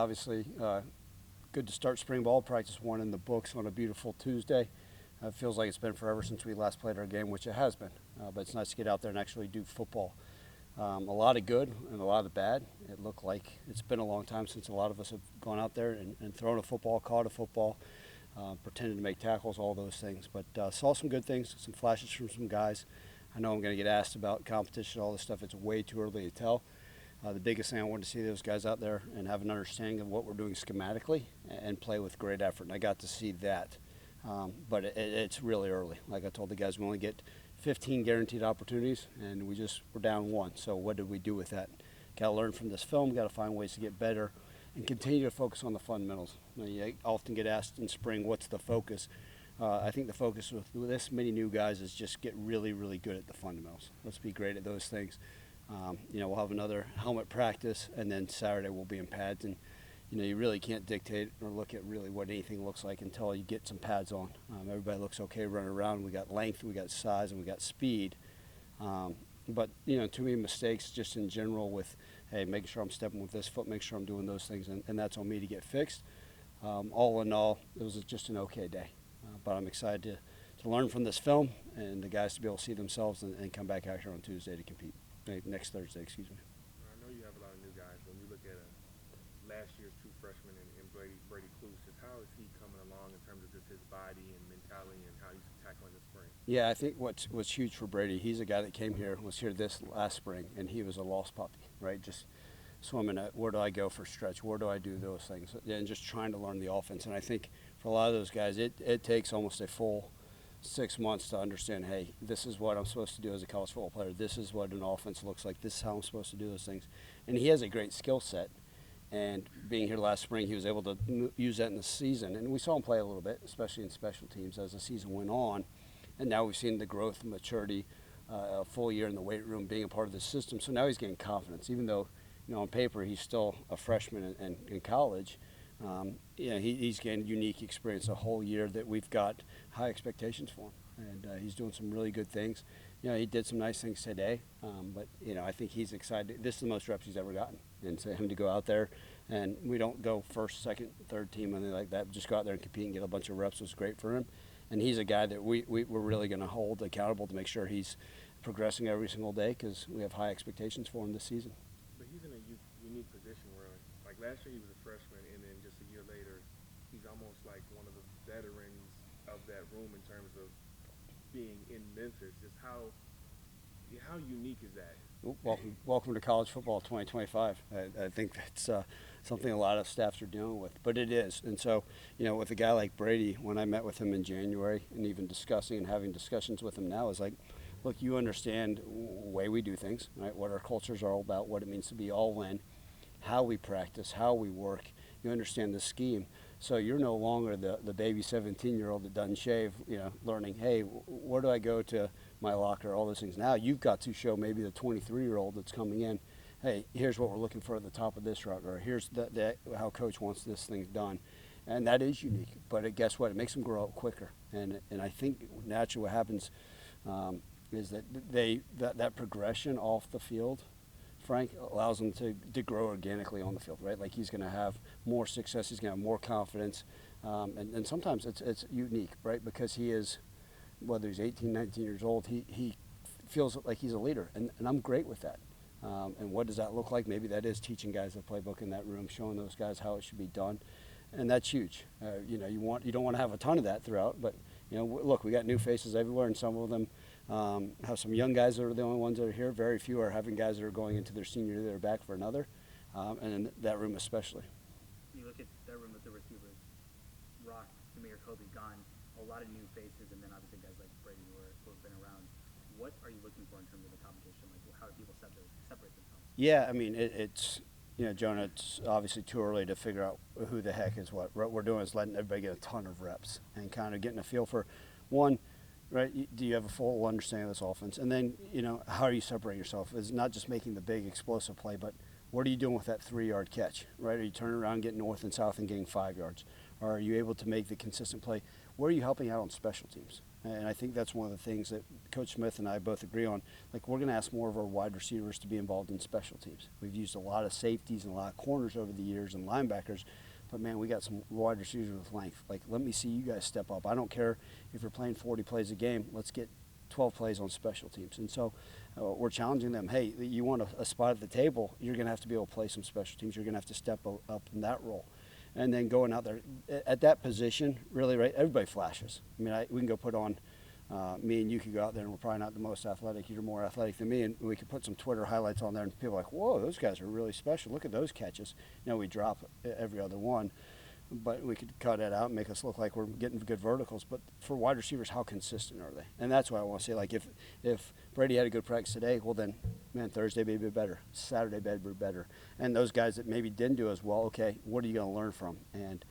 Obviously, good to start spring ball. Practice one in the books on a beautiful Tuesday. It feels like it's been forever since we last played our game, which it has been. But it's nice to get out there and actually do football. A lot of good and a lot of bad. It looked like it's been a long time since a lot of us have gone out there and thrown a football, caught a football, pretended to make tackles, all those things. But saw some good things, some flashes from some guys. I know I'm going to get asked about competition, all this stuff. It's way too early to tell. The biggest thing I wanted to see those guys out there and have an understanding of what we're doing schematically and play with great effort. And I got to see that. But it's really early. Like I told the guys, we only get 15 guaranteed opportunities, and we're down one. So what did we do with that? Got to learn from this film. Got to find ways to get better and continue to focus on the fundamentals. You often get asked in spring, what's the focus? I think the focus with this many new guys is just get really, really good at the fundamentals. Let's be great at those things. We'll have another helmet practice, and then Saturday we'll be in pads. And you really can't dictate or look at really what anything looks like until you get some pads on. Everybody looks okay running around. We got length, we got size, and we got speed. But too many mistakes just in general with, hey, making sure I'm stepping with this foot, make sure I'm doing those things, and that's on me to get fixed. All in all, it was just an okay day. But I'm excited to learn from this film and the guys to be able to see themselves and come back out here on Tuesday to compete. Next Thursday, excuse me. I know you have a lot of new guys. When we look at last year's true freshman in Brady Cluse, just how is he coming along in terms of just his body and mentality and how he's tackling the spring? Yeah, I think what's huge for Brady, he's a guy that was here this last spring, and he was a lost puppy, right? Just swimming at where do I go for stretch, where do I do those things, and just trying to learn the offense. And I think for a lot of those guys, it takes almost a full 6 months to understand, hey, this is what I'm supposed to do as a college football player. This is what an offense looks like. This is how I'm supposed to do those things. And he has a great skill set. And being here last spring, he was able to use that in the season. And we saw him play a little bit, especially in special teams as the season went on. And now we've seen the growth and maturity, a full year in the weight room, being a part of the system. So now he's getting confidence, even though, on paper he's still a freshman in college. He's gained unique experience a whole year that we've got high expectations for him, and he's doing some really good things. He did some nice things today, but I think he's excited. This is the most reps he's ever gotten, and for him to go out there, and we don't go first, second, third team, anything like that. Just go out there and compete and get a bunch of reps was great for him, and he's a guy that we're really going to hold accountable to make sure he's progressing every single day because we have high expectations for him this season. But he's in a unique position where, like last year he was a freshman, and then just a year later, he's almost like one of the veterans of that room in terms of being in Memphis. Just how unique is that? Welcome to college football 2025. I think that's something a lot of staffs are dealing with, but it is. And so, with a guy like Brady, when I met with him in January and even discussing and having discussions with him now, is like, look, you understand the way we do things, right? What our cultures are all about, what it means to be all in, how we practice, how we work. You understand the scheme. So you're no longer the baby 17-year-old that doesn't shave, learning, hey, where do I go to my locker, all those things. Now you've got to show maybe the 23-year-old that's coming in, hey, here's what we're looking for at the top of this route, or here's how coach wants this thing done. And that is unique. But guess what? It makes them grow up quicker. And I think naturally what happens is that that progression off the field, Frank, allows him to grow organically on the field, right? Like he's going to have more success, he's going to have more confidence, and sometimes it's unique, right? Because he is, whether he's 18, 19 years old, he feels like he's a leader, and I'm great with that. And what does that look like? Maybe that is teaching guys the playbook in that room, showing those guys how it should be done, and that's huge. You don't want to have a ton of that throughout, but look, we got new faces everywhere, and some of them have some young guys that are the only ones that are here. Very few are having guys that are going into their senior year that are back for another, and in that room especially. You look at that room with the receivers, Rock, Jameer, Kobe, gone, a lot of new faces, and then obviously guys like Brady who have been around. What are you looking for in terms of the competition? Like, how do people separate themselves? Yeah, I mean, it's Jonah, it's obviously too early to figure out who the heck is what. What we're doing is letting everybody get a ton of reps and kind of getting a feel for, one, right, do you have a full understanding of this offense? And then, how are you separating yourself? It's not just making the big explosive play, but what are you doing with that 3-yard catch, right? Are you turning around, getting north and south and getting 5 yards? Or are you able to make the consistent play? Where are you helping out on special teams? And I think that's one of the things that Coach Smith and I both agree on. Like, we're going to ask more of our wide receivers to be involved in special teams. We've used a lot of safeties and a lot of corners over the years and linebackers, but man, we got some wide receivers with length. Like, let me see you guys step up. I don't care if you're playing 40 plays a game. Let's get 12 plays on special teams. And so we're challenging them. Hey, you want a spot at the table, you're going to have to be able to play some special teams. You're going to have to step up in that role. And then going out there at that position, really, right, everybody flashes. I mean, we can go put on, me and you could go out there, and we're probably not the most athletic. You're more athletic than me, and we could put some Twitter highlights on there, and people are like, whoa, those guys are really special. Look at those catches. You know, we drop every other one. But we could cut it out and make us look like we're getting good verticals. But for wide receivers, how consistent are they? And that's why I want to say, like, if Brady had a good practice today, well then, man, Thursday may be better, Saturday may be better. And those guys that maybe didn't do as well, okay, what are you going to learn from? And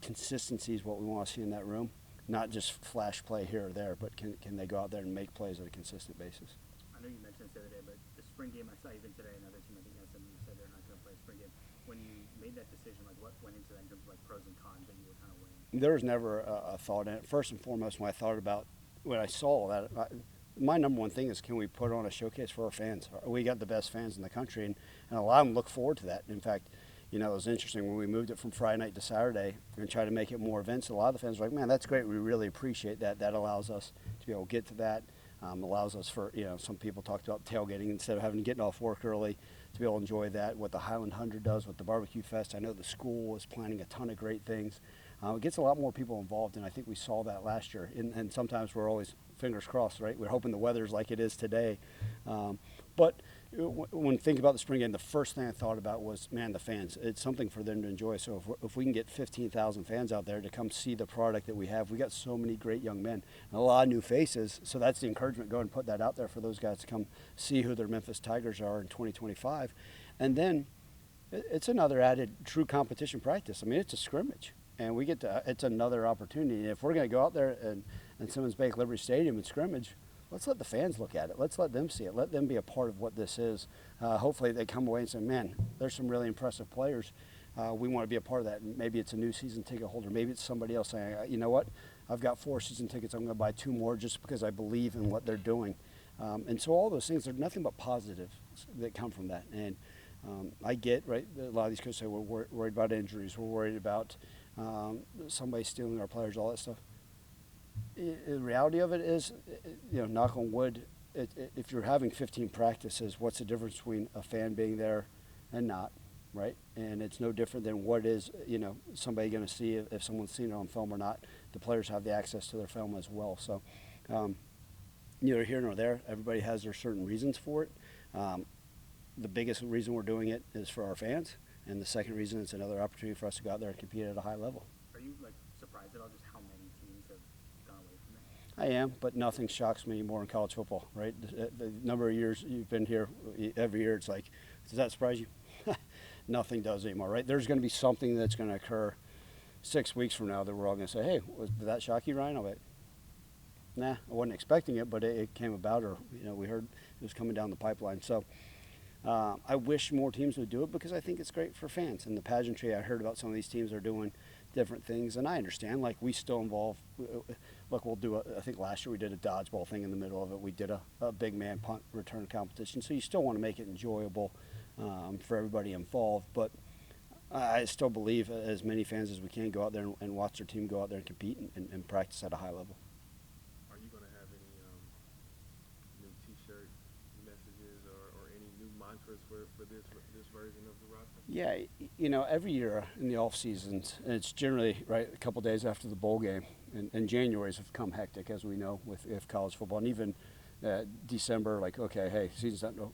consistency is what we want to see in that room, not just flash play here or there, but can they go out there and make plays on a consistent basis? I know you mentioned this the other day, but the spring game, I saw even today another team, I think that's them, you said they're not going to play a spring game. When you made that decision, like, what went into that in terms of like pros and cons that you were kind of weighing? There was never a thought in it. First and foremost, when I saw that, my number one thing is, can we put on a showcase for our fans? We got the best fans in the country, and a lot of them look forward to that. In fact, you know, it was interesting when we moved it from Friday night to Saturday and tried to make it more events. A lot of the fans were like, man, that's great. We really appreciate that. That allows us to be able to get to that. Allows us for, you know, some people talked about tailgating instead of having to get off work early, to be able to enjoy that. What the Highland 100 does with the Barbecue Fest. I know the school is planning a ton of great things. It gets a lot more people involved, and I think we saw that last year. And sometimes we're always fingers crossed, right? We're hoping the weather's like it is today. But when thinking about the spring game, the first thing I thought about was, man, the fans. It's something for them to enjoy. So if we can get 15,000 fans out there to come see the product that we have, we got so many great young men and a lot of new faces. So that's the encouragement. Go and put that out there for those guys to come see who their Memphis Tigers are in 2025. And then it's another added true competition practice. I mean, it's a scrimmage. And we get to, it's another opportunity. And if we're going to go out there and Simmons Bank Liberty Stadium and scrimmage, let's let the fans look at it. Let's let them see it. Let them be a part of what this is. Hopefully they come away and say, man, there's some really impressive players. We want to be a part of that. And maybe it's a new season ticket holder. Maybe it's somebody else saying, you know what, I've got 4 season tickets. I'm going to buy 2 more just because I believe in what they're doing. And so all those things, they're nothing but positives that come from that. And I get, right, a lot of these coaches say we're worried about injuries. We're worried about somebody stealing our players, all that stuff. The reality of it is, you know, knock on wood, if you're having 15 practices, what's the difference between a fan being there and not, right? And it's no different than what is, you know, somebody going to see if someone's seen it on film or not. The players have the access to their film as well. So neither here nor there. Everybody has their certain reasons for it. The biggest reason we're doing it is for our fans. And the second reason, it's another opportunity for us to go out there and compete at a high level. Are you like surprised at all just how many teams have gone away from it? I am, but nothing shocks me more in college football, right? The number of years you've been here, every year it's like, does that surprise you? Nothing does anymore, right? There's going to be something that's going to occur 6 weeks from now that we're all going to say, hey, did that shock you, Ryan? I'll bet. Nah, I wasn't expecting it, but it came about, or, you know, we heard it was coming down the pipeline. So I wish more teams would do it because I think it's great for fans. And the pageantry, I heard about some of these teams are doing different things, and I understand. Like, we still involve, look, we'll do I think last year we did a dodgeball thing in the middle of it. We did a big man punt return competition. So you still want to make it enjoyable for everybody involved. But I still believe as many fans as we can go out there and watch their team go out there and compete and practice at a high level. Are you going to have any new T-shirt messages or any new mantras for this version of the roster? Yeah, you know, every year in the off seasons, and it's generally right a couple days after the bowl game, and January's have come hectic, as we know, with college football, and even December. Like, okay, hey, season's not no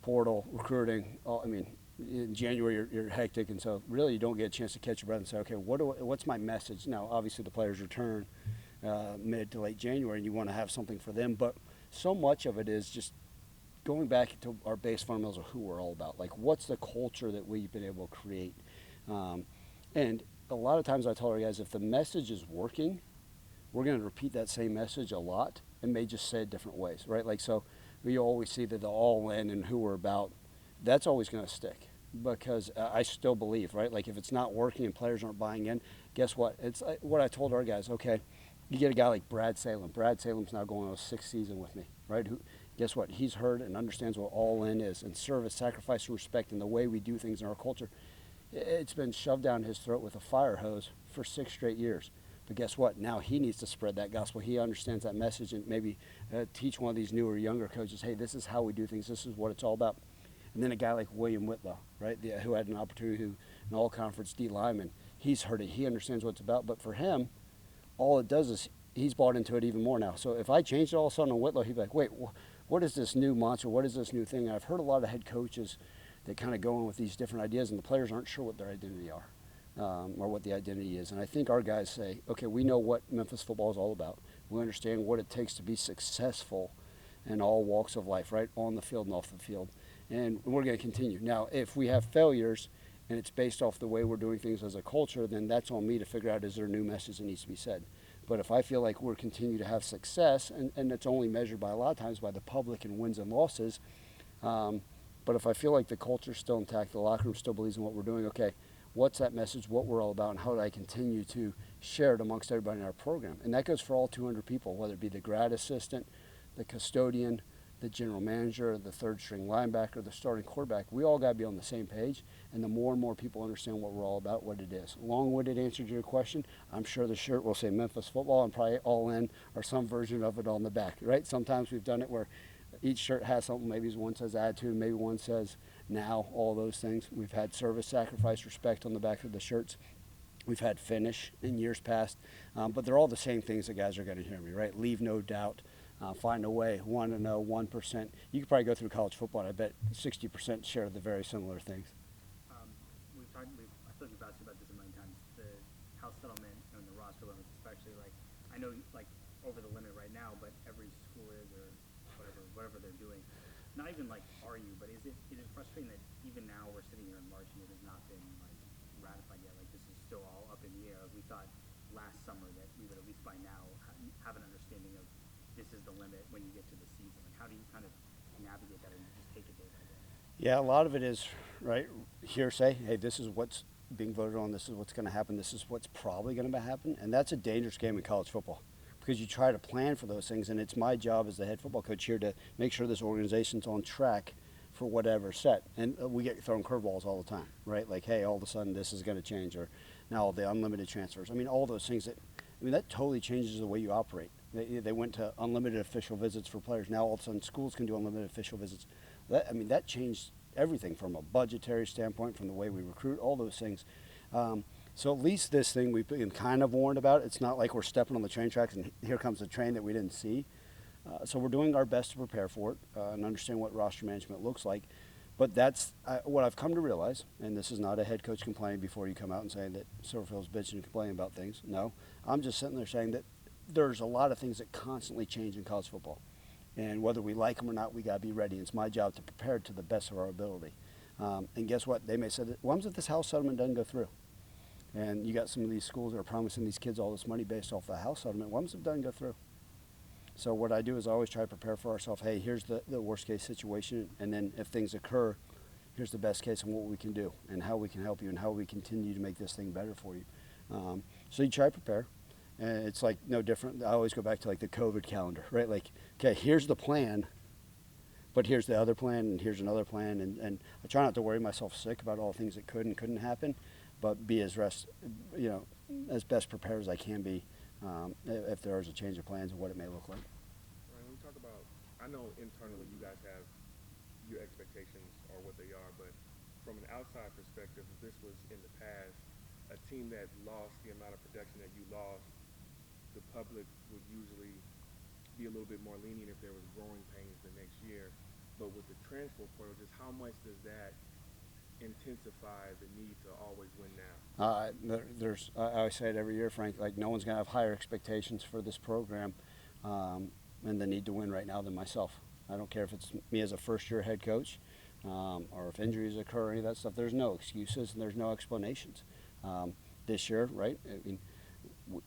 portal recruiting. I mean, in January you're hectic, and so really you don't get a chance to catch your breath and say, okay, what's my message? Now, obviously the players return mid to late January, and you want to have something for them, but so much of it is just going back to our base fundamentals of who we're all about. Like, what's the culture that we've been able to create? And a lot of times I tell our guys, if the message is working, we're going to repeat that same message a lot and may just say it different ways, right? Like, so we always see that the all in and who we're about, that's always going to stick, because I still believe, right? Like, if it's not working and players aren't buying in, guess what? It's like what I told our guys, okay, You get a guy like Brad Salem. Brad Salem's now going on his 6th season with me, right? Who, guess what? He's heard and understands what all in is, and service, sacrifice, and respect, and the way we do things in our culture. It's been shoved down his throat with a fire hose for 6 straight years. But guess what? Now he needs to spread that gospel. He understands that message and maybe teach one of these newer, younger coaches, hey, this is how we do things. This is what it's all about. And then a guy like William Whitlow, right, who had an opportunity, an all-conference D lineman. He's heard it. He understands what it's about. But for him, all it does is he's bought into it even more now. So if I changed it all of a sudden on Whitlow, he'd be like, wait, what is this new mantra? What is this new thing? And I've heard a lot of head coaches that kind of go in with these different ideas, and the players aren't sure what their identity are. Or what the identity is. And I think our guys say, okay, we know what Memphis football is all about. We understand what it takes to be successful in all walks of life, right? On the field and off the field. And we're going to continue. Now, if we have failures and it's based off the way we're doing things as a culture, then that's on me to figure out, is there a new message that needs to be said? But if I feel like we're continuing to have success, and it's only measured by a lot of times by the public and wins and losses, but if I feel like the culture's still intact, the locker room still believes in what we're doing, okay, what's that message, what we're all about, and how do I continue to share it amongst everybody in our program? And that goes for all 200 people, whether it be the grad assistant, the custodian, the general manager, the third string linebacker, the starting quarterback. We all got to be on the same page, and the more and more people understand what we're all about, what it is. Long-winded answer to your question, I'm sure the shirt will say Memphis football and probably all in or some version of it on the back, right? Sometimes we've done it where each shirt has something. Maybe one says attitude, maybe one says now, all those things. We've had service, sacrifice, respect on the back of the shirts. We've had finish in years past, but they're all the same things that guys are going to hear me, right? Leave no doubt, find a way, want to know, 1%. You could probably go through college football, and I bet 60% share the very similar things. I feel like we've asked you about this a million times. The house settlement and the roster limits, especially, like, I know, like, over the limit right now, but every school is, or whatever they're doing. Not even like, are you, but is it frustrating that even now we're sitting here in March and it has not been like ratified yet? Like, this is still all up in the air. We thought last summer that we would at least by now have an understanding of this is the limit when you get to the season. Like, how do you kind of navigate that, or you just take it day by day? Yeah, a lot of it is, right, hearsay. Hey, this is what's being voted on. This is what's going to happen. This is what's probably going to happen. And that's a dangerous game in college football, because you try to plan for those things, and it's my job as the head football coach here to make sure this organization's on track for whatever's set. And we get thrown curveballs all the time, right? Like, hey, all of a sudden this is going to change, or now the unlimited transfers. I mean, all those things that totally changes the way you operate. They went to unlimited official visits for players. Now all of a sudden schools can do unlimited official visits. That changed everything from a budgetary standpoint, from the way we recruit, all those things. So at least this thing we've been kind of warned about. It's not like we're stepping on the train tracks and here comes a train that we didn't see. So we're doing our best to prepare for it and understand what roster management looks like. But that's what I've come to realize, and this is not a head coach complaining before you come out and saying that Silverfield's bitching and complaining about things. No, I'm just sitting there saying that there's a lot of things that constantly change in college football. And whether we like them or not, we got to be ready. It's my job to prepare to the best of our ability. And guess what? They may say that, what if this house settlement doesn't go through? And you got some of these schools that are promising these kids all this money based off the house settlement. What if it doesn't go through? So what I do is I always try to prepare for ourselves. Hey, here's the worst case situation, and then if things occur, here's the best case and what we can do and how we can help you and how we continue to make this thing better for you. So you try to prepare, and it's like no different. I always go back to like the COVID calendar, right? Like, okay, here's the plan, but here's the other plan, and here's another plan, and I try not to worry myself sick about all the things that could and couldn't happen, but be as as best prepared as I can be if there is a change of plans and what it may look like. Right, when we talk about, I know internally you guys have your expectations are what they are, but from an outside perspective, if this was in the past, a team that lost the amount of production that you lost, the public would usually be a little bit more lenient if there was growing pains the next year. But with the transfer portal, just how much does that intensify the need to always win now? I always say it every year, Frank, like no one's going to have higher expectations for this program and the need to win right now than myself. I don't care if it's me as a first-year head coach or if injuries occur, any of that stuff. There's no excuses and there's no explanations. This year, right, I mean,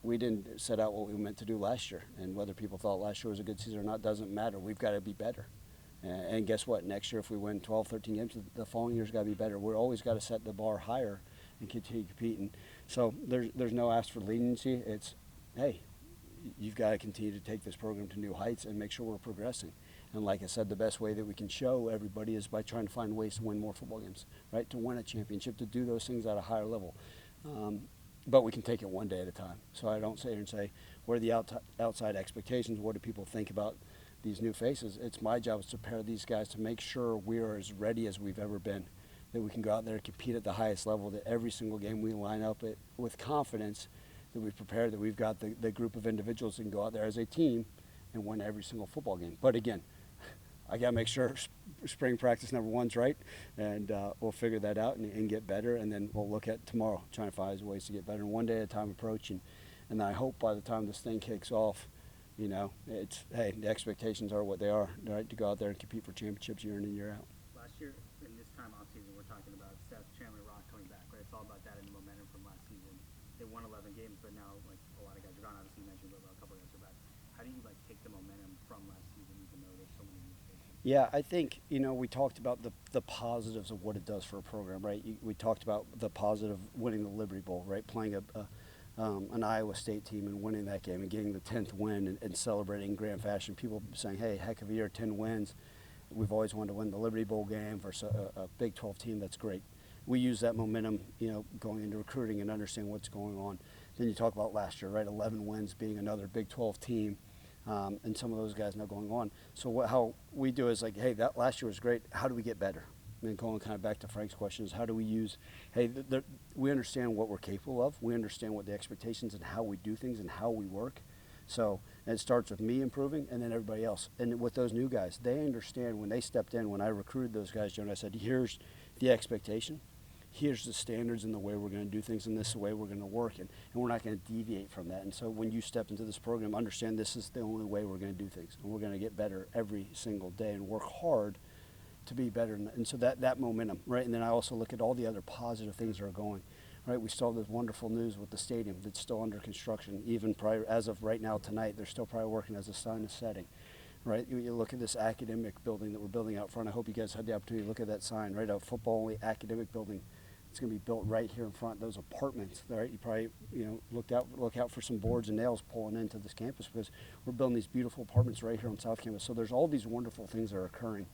we didn't set out what we meant to do last year, and whether people thought last year was a good season or not doesn't matter. We've got to be better. And guess what? Next year, if we win 12, 13 games, the following year's got to be better. We're always got to set the bar higher and continue competing. So there's no ask for leniency. It's, hey, you've got to continue to take this program to new heights and make sure we're progressing. And like I said, the best way that we can show everybody is by trying to find ways to win more football games, right? To win a championship, to do those things at a higher level. But we can take it one day at a time. So I don't sit here and say, what are the outside expectations? What do people think about these new faces? It's my job to prepare these guys to make sure we are as ready as we've ever been, that we can go out there and compete at the highest level, that every single game we line up with confidence, that we've prepared, that we've got the group of individuals that can go out there as a team and win every single football game. But again, I got to make sure spring practice number one's right, and we'll figure that out and get better, and then we'll look at tomorrow, trying to find ways to get better, and one day at a time approach. And I hope by the time this thing kicks off, you know, it's, hey, the expectations are what they are, right, to go out there and compete for championships year in and year out. Last year, in this time off season, we're talking about Seth, Chandler, Rock coming back, right? It's all about that and the momentum from last season. They won 11 games, but now, like, a lot of guys are gone. Obviously, you mentioned a couple of guys are back. How do you, like, take the momentum from last season, even though there's so many new faces? Yeah, I think, you know, we talked about the positives of what it does for a program, right? We talked about the positive winning the Liberty Bowl, right? Playing an Iowa State team and winning that game and getting the 10th win and celebrating in grand fashion. People saying, hey, heck of a year, 10 wins. We've always wanted to win the Liberty Bowl game versus a Big 12 team. That's great. We use that momentum, you know, going into recruiting and understanding what's going on. Then you talk about last year, right? 11 wins, being another Big 12 team. And some of those guys now going on. So how we do is like, hey, that last year was great. How do we get better? And then going kind of back to Frank's question is, how do we use, hey, we understand what we're capable of. We understand what the expectations and how we do things and how we work. So and it starts with me improving and then everybody else. And with those new guys, they understand when they stepped in, when I recruited those guys, Joe, and I said, here's the expectation. Here's the standards and the way we're going to do things, and this is the way we're going to work, and we're not going to deviate from that. And so when you step into this program, understand this is the only way we're going to do things, and we're going to get better every single day and work hard to be better. And so that momentum, right? And then I also look at all the other positive things that are going, right? We saw this wonderful news with the stadium that's still under construction, even prior, as of right now tonight, they're still probably working as the sun is setting. Right, you look at this academic building that we're building out front. I hope you guys had the opportunity to look at that sign, right? A football-only academic building. It's going to be built right here in front. Those apartments, right? You probably, you know, look out for some boards and nails pulling into this campus because we're building these beautiful apartments right here on South Campus. So there's all these wonderful things that are occurring,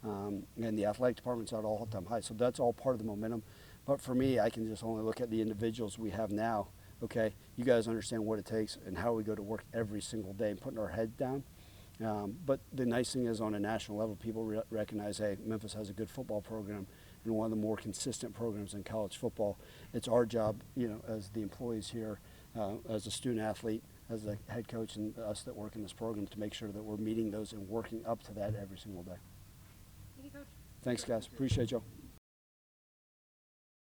and the athletic department's at all-time high. So that's all part of the momentum. But for me, I can just only look at the individuals we have now. Okay, you guys understand what it takes and how we go to work every single day and putting our head down. But the nice thing is, on a national level, people recognize, hey, Memphis has a good football program and one of the more consistent programs in college football. It's our job, you know, as the employees here, as a student athlete, as a head coach, and us that work in this program, to make sure that we're meeting those and working up to that every single day. Thank you, Coach. Thanks, guys. Appreciate y'all.